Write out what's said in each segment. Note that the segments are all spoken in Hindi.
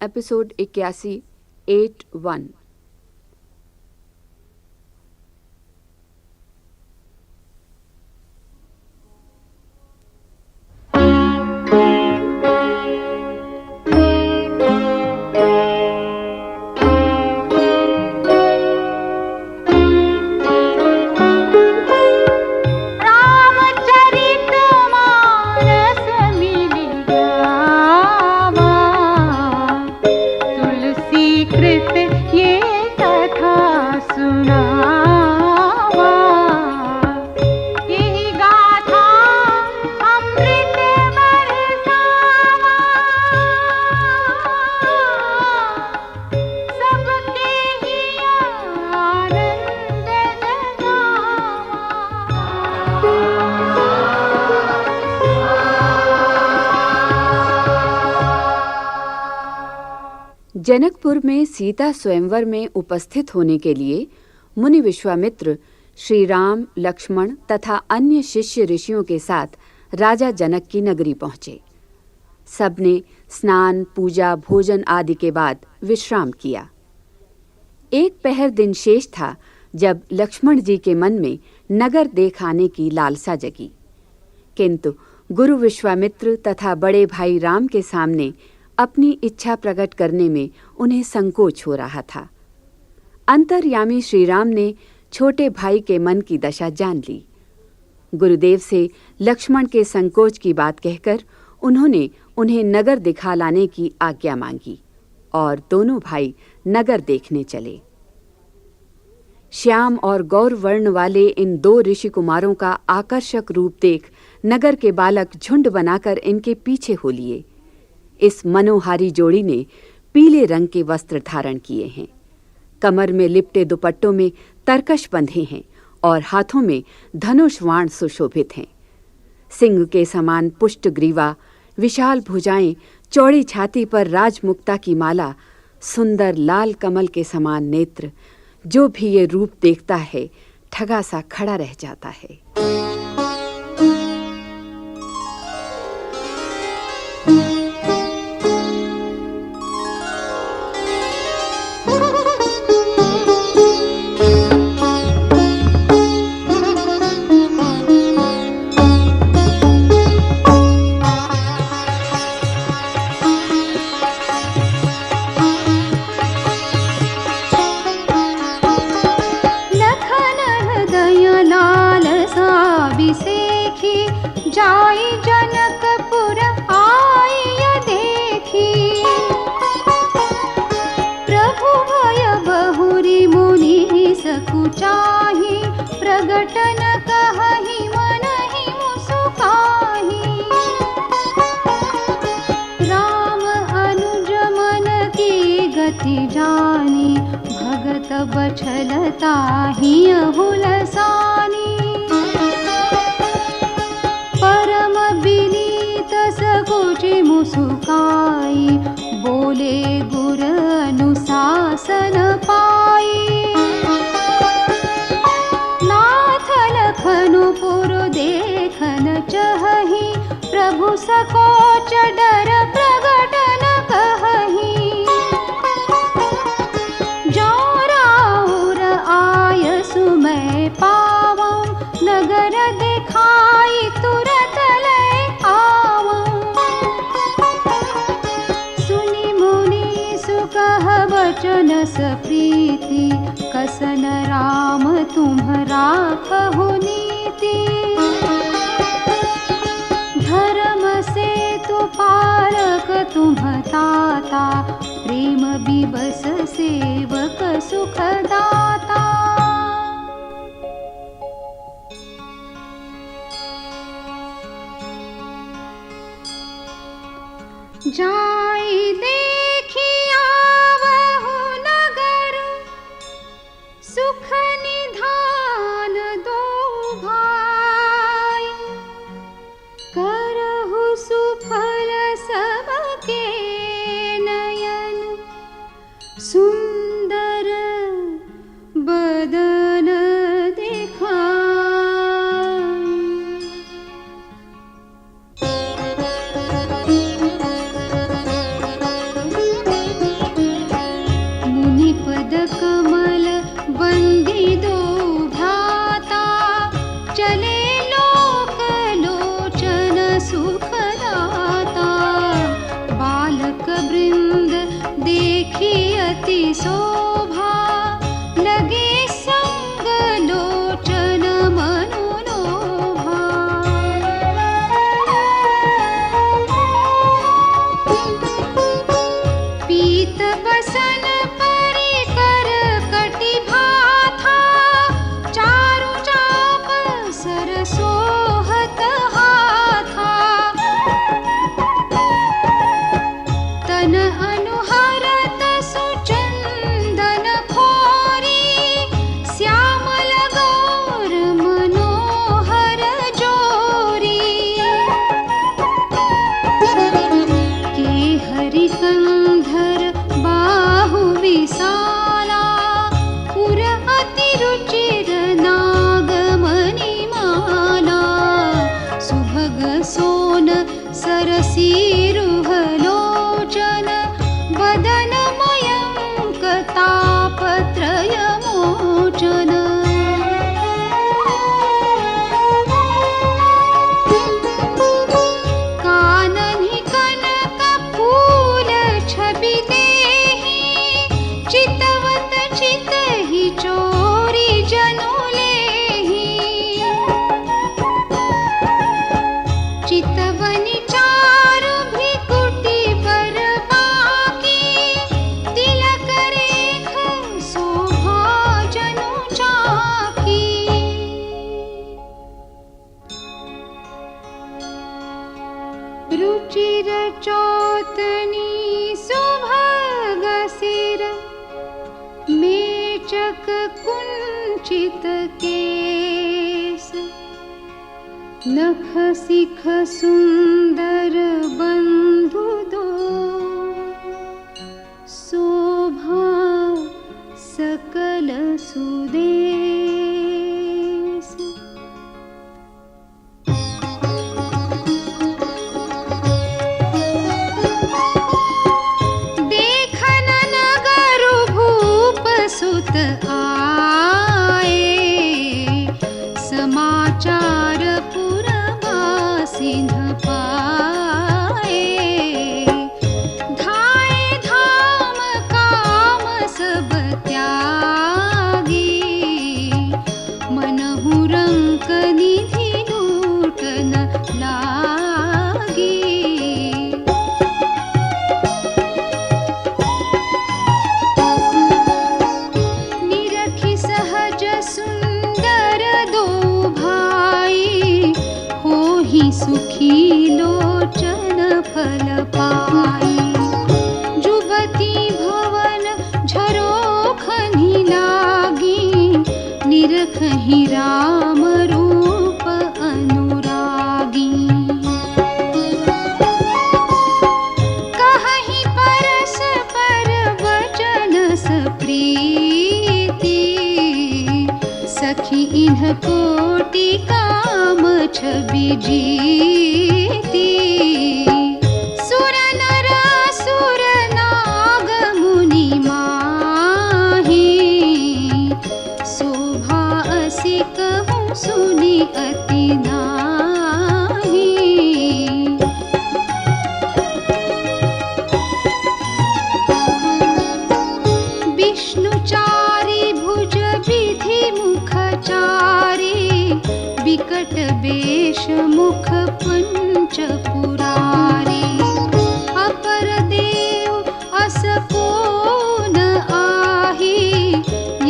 एपिसोड 81 8-1। जनकपुर में सीता स्वयंवर में उपस्थित होने के लिए मुनि विश्वामित्र श्री राम, लक्ष्मण तथा अन्य शिष्य ऋषियों के साथ राजा जनक की नगरी पहुंचे। सबने स्नान, पूजा, भोजन आदि के बाद विश्राम किया। एक पहर दिन शेष था जब लक्ष्मण जी के मन में नगर देख आने की लालसा जगी, किंतु गुरु विश्वामित्र तथा बड़े भाई राम के सामने अपनी इच्छा प्रकट करने में उन्हें संकोच हो रहा था। अंतर्यामी श्री राम ने छोटे भाई के मन की दशा जान ली। गुरुदेव से लक्ष्मण के संकोच की बात कहकर उन्होंने उन्हें नगर दिखा लाने की आज्ञा मांगी और दोनों भाई नगर देखने चले। श्याम और गौर वर्ण वाले इन दो ऋषि कुमारों का आकर्षक रूप देख नगर के बालक झुंड बनाकर इनके पीछे हो लिए। इस मनोहारी जोड़ी ने पीले रंग के वस्त्र धारण किए हैं, कमर में लिपटे दुपट्टों में तरकश बंधे हैं और हाथों में धनुष बाण सुशोभित हैं। सिंह के समान पुष्ट ग्रीवा, विशाल भुजाएं, चौड़ी छाती पर राजमुक्ता की माला, सुंदर लाल कमल के समान नेत्र, जो भी ये रूप देखता है ठगा सा खड़ा रह जाता है। जाई जनकपुर आइय देखी, प्रभु भय बहुरी मुनि सकुचाही, प्रगटन कहहि मनहि मुसुकाही। राम अनुज मन की गति जानी, भगत बछल ताहि हुलसानी। सकुचि मुसुकाई, बोले गुर अनुशासन पाई। नाथ लखनपुर देखन चहहि, प्रभु सकोच डर प्रगटन कहहि। जो राउर आय सुमय पावा, नगर दिखाई तुरत लय आवा। वचन सप्रीति, कसन राम तुम्हरा कहो नीति। धर्म से तु पालक तुम ताता, प्रेम विवश सेवक सुख दाता। जाई देखी आवहु नगर, सुख निधान दो भाई। करहु सुफल सबके नयन, सुंदर बदन दिखाई। शोभा लगे संग लोचन मनोलोभा। पीत बसन परिकर कटिभा था, चारु चाप सरसोहत हाथा। तन अनुहरत सुचंदन खोरी, श्यामल गौर मनोहर जोरी। के हरि कंधर बाहु विशाला, पुर अति रुचिर नागमणि माला। सुभग सोन सरसीरुह लोचन, वदन मयंक तापत्रय मोचन। काननि कनक फूल छवि देहि, चितवत चितहि चोरी जनु लेहि। चितवनि चारु भ्रिकुटी पर बाकी, तिलक रेख शोभा जनु चाकी। रुचिर चौतनी सुभग सिर, मेचक कुंचित केस। नख सिख सुंदर बंधु दो, शोभा सकल सुदेश। देखन नगर भूप सुत आए, समाचार पुरवासिन पाए। धाय धाम काम सब त्यागी, मनहु रंक निधि लूटन लागी। निरखि सहज सुंदर दो भाई, होहि सुखी लोचन फल पाई। जुबती भवन झरोखनि लागी, निरखहि राम रूप अनुरागी। कहहि परस्पर वचन सप्रीति, सखी इन्ह कोटि काम छवि जीती। सुर नर असुर नाग मुनि माही, शोभा असि कहूँ सुनि अति नाही। विष्णुचारी भुज विधि मुखचारी, विकट वेश मुख पंच पुरारी। अपर देव अस को न आही,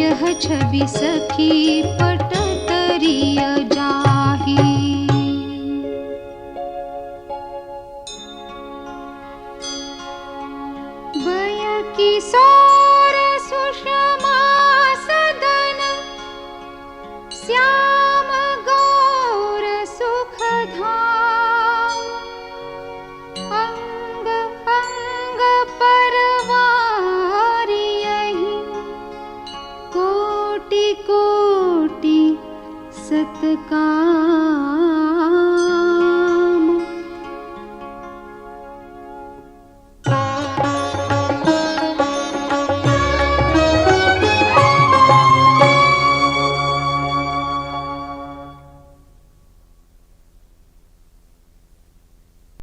यह छवि सखी पट तरिय जाही। बय किशोर सुष